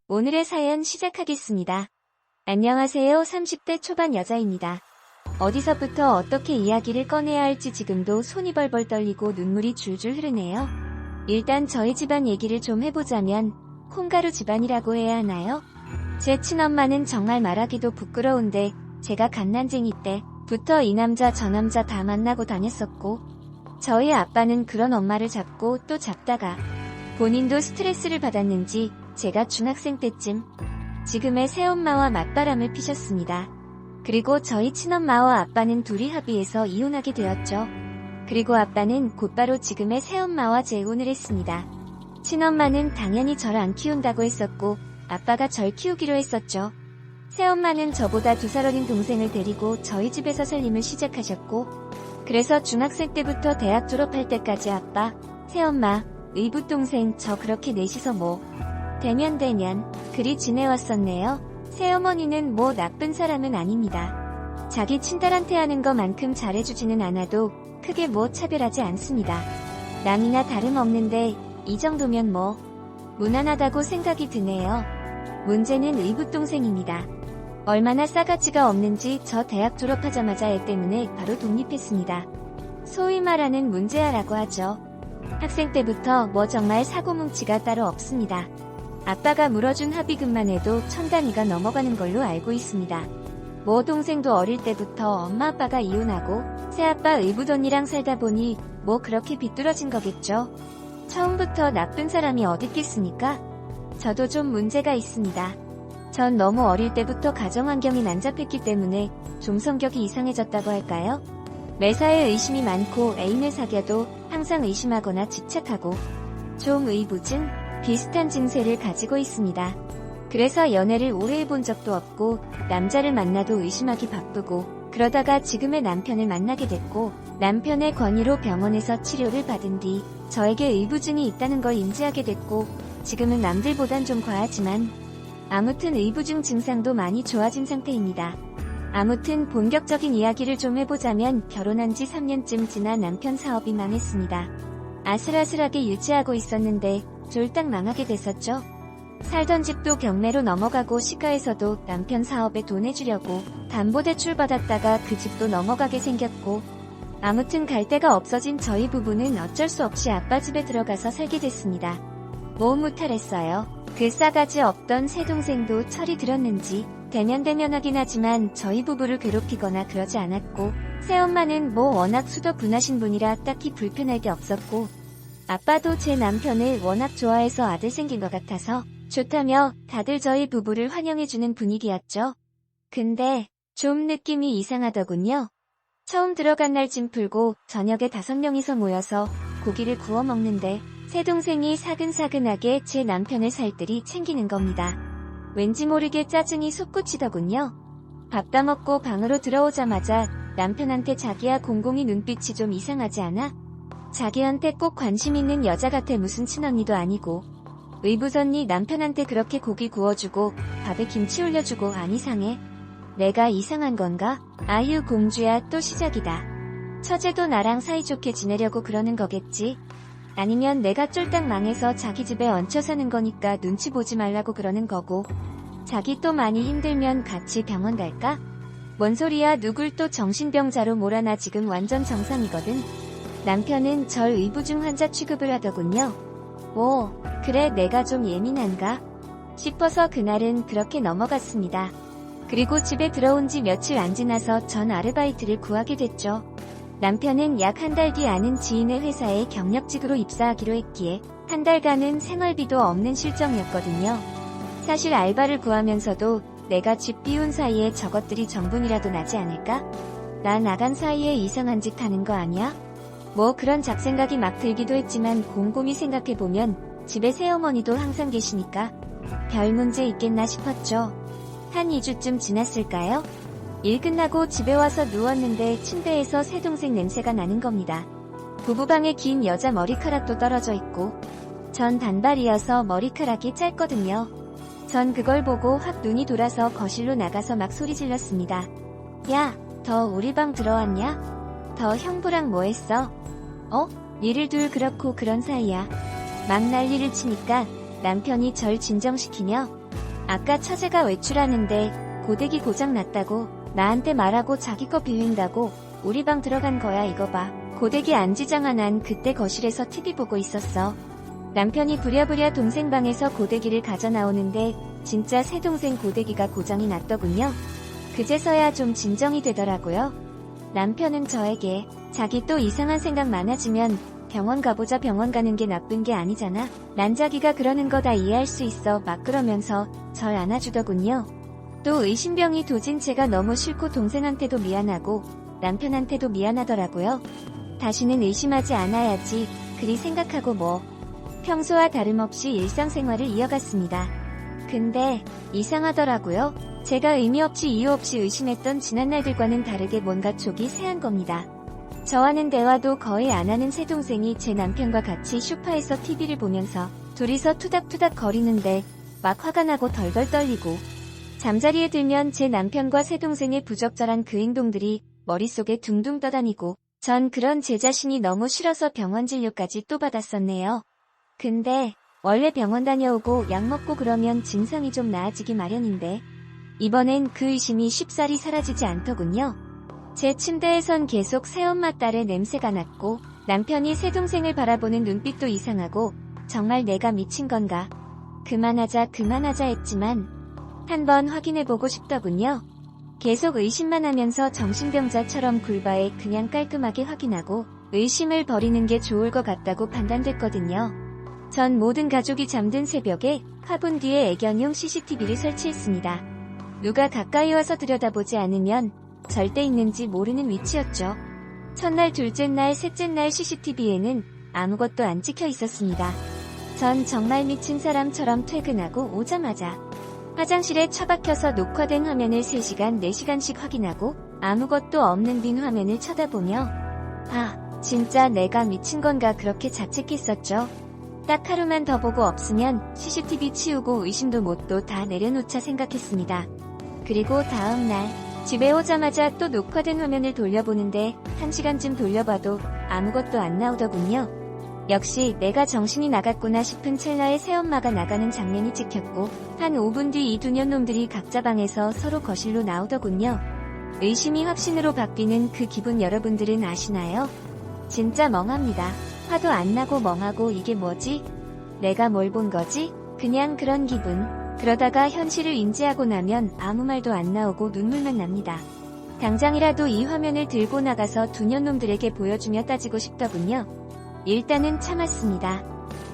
오늘의 사연 시작하겠습니다. 안녕하세요. 30대 초반 여자입니다. 어디서부터 어떻게 이야기를 꺼내야 할지 지금도 손이 벌벌 떨리고 눈물이 줄줄 흐르네요. 일단 저희 집안 얘기를 좀 해보자면 콩가루 집안이라고 해야 하나요? 제 친엄마는 정말 말하기도 부끄러운데 제가 갓난쟁이 때부터 이 남자 저 남자 다 만나고 다녔었고, 저희 아빠는 그런 엄마를 잡고 또 잡다가 본인도 스트레스를 받았는지 제가 중학생 때쯤 지금의 새엄마와 맞바람을 피셨습니다. 그리고 저희 친엄마와 아빠는 둘이 합의해서 이혼하게 되었죠. 그리고 아빠는 곧바로 지금의 새엄마와 재혼을 했습니다. 친엄마는 당연히 절 안 키운다고 했었고 아빠가 절 키우기로 했었죠. 새엄마는 저보다 2살 어린 동생을 데리고 저희 집에서 살림을 시작하셨고, 그래서 중학생 때부터 대학 졸업할 때까지 아빠, 새엄마, 의붓동생 저 그렇게 넷이서 대면 그리 지내왔었네요. 새어머니는 나쁜 사람은 아닙니다. 자기 친딸한테 하는 것만큼 잘해주지는 않아도 크게 차별하지 않습니다. 남이나 다름없는데 이 정도면 무난하다고 생각이 드네요. 문제는 의붓동생입니다. 얼마나 싸가지가 없는지 저 대학 졸업하자마자 애 때문에 바로 독립했습니다. 소위 말하는 문제아라고 하죠. 학생 때부터 정말 사고뭉치가 따로 없습니다. 아빠가 물어준 합의금만 해도 1000단위가 넘어가는 걸로 알고 있습니다. 동생도 어릴 때부터 엄마 아빠가 이혼하고 새아빠 의붓 언니랑 살다 보니 그렇게 비뚤어진 거겠죠. 처음부터 나쁜 사람이 어딨겠습니까? 저도 좀 문제가 있습니다. 전 너무 어릴 때부터 가정환경이 난잡했기 때문에 좀 성격이 이상해졌다고 할까요? 매사에 의심이 많고 애인을 사귀어도 항상 의심하거나 집착하고 좀 의부증 비슷한 증세를 가지고 있습니다. 그래서 연애를 오래 해본 적도 없고 남자를 만나도 의심하기 바쁘고, 그러다가 지금의 남편을 만나게 됐고 남편의 권유로 병원에서 치료를 받은 뒤 저에게 의부증이 있다는 걸 인지하게 됐고, 지금은 남들보단 좀 과하지만 아무튼 의부증 증상도 많이 좋아진 상태입니다. 아무튼 본격적인 이야기를 좀 해보자면 결혼한 지 3년쯤 지난 남편 사업이 망했습니다. 아슬아슬하게 유지하고 있었는데 쫄딱 망하게 됐었죠. 살던 집도 경매로 넘어가고 시가에서도 남편 사업에 돈 내주려고 담보대출 받았다가 그 집도 넘어가게 생겼고, 아무튼 갈 데가 없어진 저희 부부는 어쩔 수 없이 아빠 집에 들어가서 살게 됐습니다. 무탈했어요. 그 싸가지 없던 새동생도 철이 들었는지 대면하긴 하지만 저희 부부를 괴롭히거나 그러지 않았고, 새엄마는 워낙 수더분하신 분이라 딱히 불편할 게 없었고, 아빠도 제 남편을 워낙 좋아해서 아들 생긴 것 같아서 좋다며 다들 저희 부부를 환영해주는 분위기였죠. 근데 좀 느낌이 이상하더군요. 처음 들어간 날 짐 풀고 저녁에 5명이서 모여서 고기를 구워 먹는데 새동생이 사근사근하게 제 남편을 살뜰히 챙기는 겁니다. 왠지 모르게 짜증이 솟구치더군요. 밥 다 먹고 방으로 들어오자마자 남편한테 자기야 공공이 눈빛이 좀 이상하지 않아? 자기한테 꼭 관심 있는 여자 같아. 무슨 친언니도 아니고. 의붓언니 남편한테 그렇게 고기 구워주고 밥에 김치 올려주고 안 이상해? 내가 이상한 건가? 아유 공주야 또 시작이다. 처제도 나랑 사이좋게 지내려고 그러는 거겠지? 아니면 내가 쫄딱 망해서 자기 집에 얹혀 사는 거니까 눈치 보지 말라고 그러는 거고, 자기 또 많이 힘들면 같이 병원 갈까? 뭔 소리야, 누굴 또 정신병자로 몰아나. 지금 완전 정상이거든. 남편은 절 의부증 환자 취급을 하더군요. 그래 내가 좀 예민한가? 싶어서 그날은 그렇게 넘어갔습니다. 그리고 집에 들어온 지 며칠 안 지나서 전 아르바이트를 구하게 됐죠. 남편은 약 한 달 뒤 아는 지인의 회사에 경력직으로 입사하기로 했기에 한 달간은 생활비도 없는 실정이었거든요. 사실 알바를 구하면서도 내가 집 비운 사이에 저것들이 전분이라도 나지 않을까? 나 나간 사이에 이상한 짓 하는 거 아니야? 그런 잡생각이 막 들기도 했지만 곰곰이 생각해보면 집에 새어머니도 항상 계시니까 별 문제 있겠나 싶었죠. 한 2주쯤 지났을까요? 일 끝나고 집에 와서 누웠는데 침대에서 새동생 냄새가 나는 겁니다. 부부방에 긴 여자 머리카락도 떨어져 있고, 전 단발이어서 머리카락이 짧거든요. 전 그걸 보고 확 눈이 돌아서 거실로 나가서 막 소리 질렀습니다. 야, 더 우리 방 들어왔냐? 더 형부랑 뭐 했어? 일을 둘 그렇고 그런 사이야. 막 난리를 치니까 남편이 절 진정시키며 아까 처제가 외출하는데 고데기 고장 났다고 나한테 말하고 자기 거 빌린다고 우리 방 들어간 거야. 이거 봐. 고데기 안 지장아. 난 그때 거실에서 TV 보고 있었어. 남편이 부랴부랴 동생 방에서 고데기를 가져 나오는데 진짜 새동생 고데기가 고장이 났더군요. 그제서야 좀 진정이 되더라고요. 남편은 저에게 자기 또 이상한 생각 많아지면 병원 가보자. 병원 가는 게 나쁜 게 아니잖아. 난자기가 그러는 거 다 이해할 수 있어. 막 그러면서 절 안아주더군요. 또 의심병이 도진 제가 너무 싫고 동생한테도 미안하고 남편한테도 미안하더라고요. 다시는 의심하지 않아야지 그리 생각하고 뭐 평소와 다름없이 일상생활을 이어갔습니다. 근데 이상하더라고요. 제가 의미 없이 이유 없이 의심했던 지난날들과는 다르게 뭔가 촉이 세한 겁니다. 저와는 대화도 거의 안 하는 새동생이 제 남편과 같이 소파에서 TV를 보면서 둘이서 투닥투닥 거리는데 막 화가 나고 덜덜 떨리고 잠자리에 들면 제 남편과 새동생의 부적절한 그 행동들이 머릿속에 둥둥 떠다니고 전 그런 제 자신이 너무 싫어서 병원 진료까지 또 받았었네요. 근데 원래 병원 다녀오고 약 먹고 그러면 증상이 좀 나아지기 마련인데 이번엔 그 의심이 쉽사리 사라지지 않더군요. 제 침대에선 계속 새엄마 딸의 냄새가 났고 남편이 새동생을 바라보는 눈빛도 이상하고 정말 내가 미친 건가? 그만하자 했지만 한번 확인해보고 싶더군요. 계속 의심만 하면서 정신병자처럼 굴바에 그냥 깔끔하게 확인하고 의심을 버리는 게 좋을 것 같다고 판단됐거든요. 전 모든 가족이 잠든 새벽에 화분 뒤에 애견용 CCTV를 설치했습니다. 누가 가까이 와서 들여다보지 않으면 절대 있는지 모르는 위치였죠. 첫날, 둘째 날, 셋째 날 CCTV에는 아무것도 안 찍혀 있었습니다. 전 정말 미친 사람처럼 퇴근하고 오자마자 화장실에 처박혀서 녹화된 화면을 3시간, 4시간씩 확인하고 아무것도 없는 빈 화면을 쳐다보며 진짜 내가 미친 건가 그렇게 자책했었죠. 딱 하루만 더 보고 없으면 CCTV 치우고 의심도 못도 다 내려놓자 생각했습니다. 그리고 다음날 집에 오자마자 또 녹화된 화면을 돌려보는데 1시간쯤 돌려봐도 아무것도 안 나오더군요. 역시 내가 정신이 나갔구나 싶은 찰나에 새엄마가 나가는 장면이 찍혔고 한 5분 뒤 이 두 년놈들이 각자 방에서 서로 거실로 나오더군요. 의심이 확신으로 바뀌는 그 기분 여러분들은 아시나요? 진짜 멍합니다. 화도 안 나고 멍하고 이게 뭐지? 내가 뭘 본 거지? 그냥 그런 기분. 그러다가 현실을 인지하고 나면 아무 말도 안 나오고 눈물만 납니다. 당장이라도 이 화면을 들고 나가서 두 년놈들에게 보여주며 따지고 싶더군요. 일단은 참았습니다.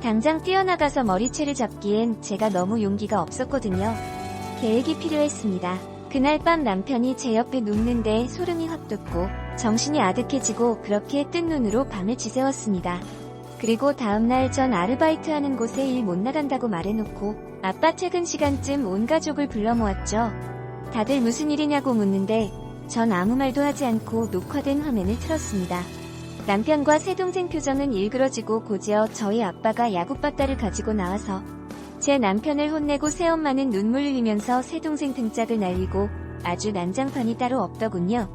당장 뛰어나가서 머리채를 잡기엔 제가 너무 용기가 없었거든요. 계획이 필요했습니다. 그날 밤 남편이 제 옆에 눕는데 소름이 확 돋고 정신이 아득해지고 그렇게 뜬 눈으로 밤을 지새웠습니다. 그리고 다음날 전 아르바이트하는 곳에 일 못 나간다고 말해놓고 아빠 퇴근 시간쯤 온 가족을 불러 모았죠. 다들 무슨 일이냐고 묻는데 전 아무 말도 하지 않고 녹화된 화면을 틀었습니다. 남편과 새동생 표정은 일그러지고 고지어 저희 아빠가 야구바따를 가지고 나와서 제 남편을 혼내고 새엄마는 눈물 흘리면서 새동생 등짝을 날리고 아주 난장판이 따로 없더군요.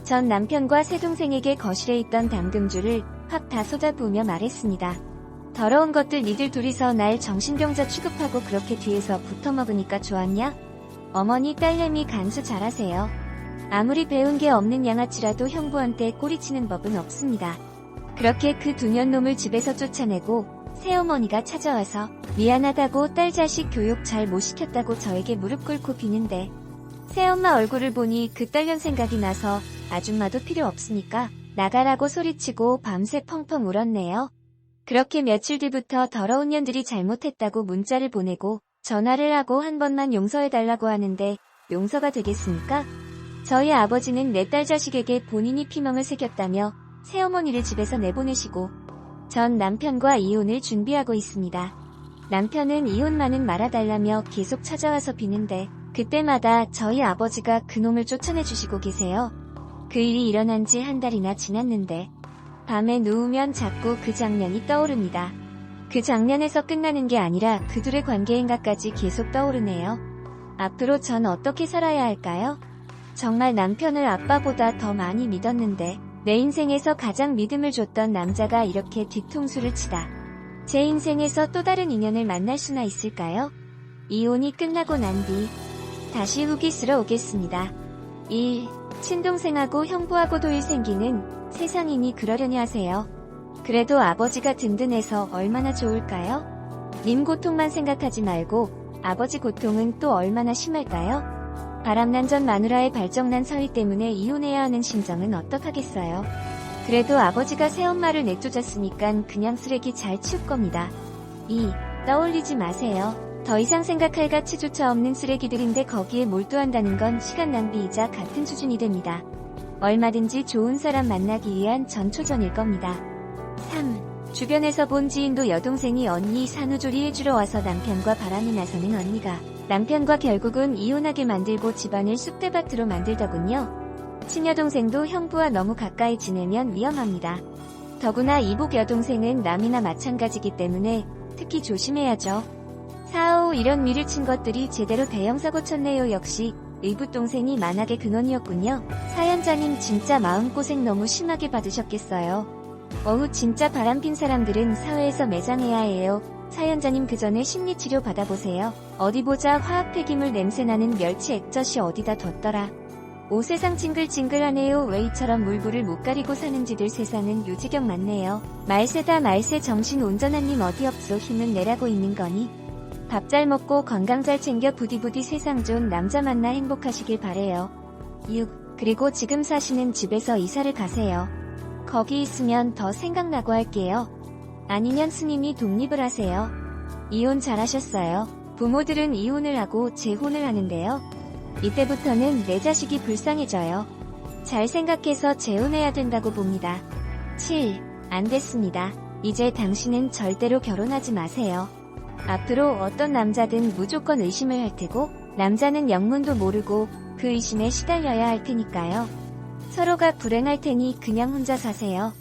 전 남편과 새동생에게 거실에 있던 담금주를 확 다 쏟아부으며 말했습니다. 더러운 것들 니들 둘이서 날 정신병자 취급하고 그렇게 뒤에서 붙어먹으니까 좋았냐? 어머니 딸내미 간수 잘하세요. 아무리 배운 게 없는 양아치라도 형부한테 꼬리치는 법은 없습니다. 그렇게 그 두 년놈을 집에서 쫓아내고 새어머니가 찾아와서 미안하다고 딸 자식 교육 잘 못 시켰다고 저에게 무릎 꿇고 비는데 새엄마 얼굴을 보니 그 딸년 생각이 나서 아줌마도 필요 없으니까 나가라고 소리치고 밤새 펑펑 울었네요. 그렇게 며칠 뒤부터 더러운 년들이 잘못했다고 문자를 보내고 전화를 하고 한 번만 용서해달라고 하는데 용서가 되겠습니까? 저희 아버지는 내 딸 자식에게 본인이 피멍을 새겼다며 새어머니를 집에서 내보내시고 전 남편과 이혼을 준비하고 있습니다. 남편은 이혼만은 말아달라며 계속 찾아와서 비는데 그때마다 저희 아버지가 그놈을 쫓아내주시고 계세요. 그 일이 일어난 지 한 달이나 지났는데 밤에 누우면 자꾸 그 장면이 떠오릅니다. 그 장면에서 끝나는 게 아니라 그들의 관계 행각까지 계속 떠오르네요. 앞으로 전 어떻게 살아야 할까요? 정말 남편을 아빠보다 더 많이 믿었는데 내 인생에서 가장 믿음을 줬던 남자가 이렇게 뒤통수를 치다. 제 인생에서 또 다른 인연을 만날 수나 있을까요? 이혼이 끝나고 난 뒤 다시 후기 쓰러 오겠습니다. 1. 친동생하고 형부하고도 일 생기는 세상이니 그러려니 하세요. 그래도 아버지가 든든해서 얼마나 좋을까요? 님 고통만 생각하지 말고 아버지 고통은 또 얼마나 심할까요? 바람난 전 마누라의 발정난 사위 때문에 이혼해야 하는 심정은 어떡하겠어요. 그래도 아버지가 새엄마를 내쫓았으니깐 그냥 쓰레기 잘 치울 겁니다. 2. 떠올리지 마세요. 더 이상 생각할 가치조차 없는 쓰레기들인데 거기에 몰두한다는 건 시간 낭비이자 같은 수준이 됩니다. 얼마든지 좋은 사람 만나기 위한 전초전일 겁니다. 3. 주변에서 본 지인도 여동생이 언니 산후조리 해주러 와서 남편과 바람이 나서는 언니가 남편과 결국은 이혼하게 만들고 집안을 쑥대밭으로 만들더군요. 친여동생도 형부와 너무 가까이 지내면 위험합니다. 더구나 이복 여동생은 남이나 마찬가지기 때문에 특히 조심해야죠. 4. 5. 이런 위를 친 것들이 제대로 대형사고 쳤네요. 역시 의붓동생이 만악의 근원이었군요. 사연자님 진짜 마음고생 너무 심하게 받으셨겠어요. 어후 진짜 바람핀 사람들은 사회에서 매장해야 해요. 사연자님 그 전에 심리치료 받아보세요. 어디 보자 화학 폐기물 냄새나는 멸치 액젓이 어디다 뒀더라. 오 세상 징글징글하네요. 왜 이처럼 물불을 못 가리고 사는지들 세상은 요지경 많네요. 말세다 말세 정신 온전한님 어디 없소 힘은 내라고 있는 거니. 밥 잘 먹고 건강 잘 챙겨 부디부디 세상 좋은 남자 만나 행복하시길 바래요. 6. 그리고 지금 사시는 집에서 이사를 가세요. 거기 있으면 더 생각나고 할게요. 아니면 스님이 독립을 하세요. 이혼 잘하셨어요. 부모들은 이혼을 하고 재혼을 하는데요. 이때부터는 내 자식이 불쌍해져요. 잘 생각해서 재혼해야 된다고 봅니다. 7. 안 됐습니다. 이제 당신은 절대로 결혼하지 마세요. 앞으로 어떤 남자든 무조건 의심을 할 테고 남자는 영문도 모르고 그 의심에 시달려야 할 테니까요. 서로가 불행할 테니 그냥 혼자 사세요.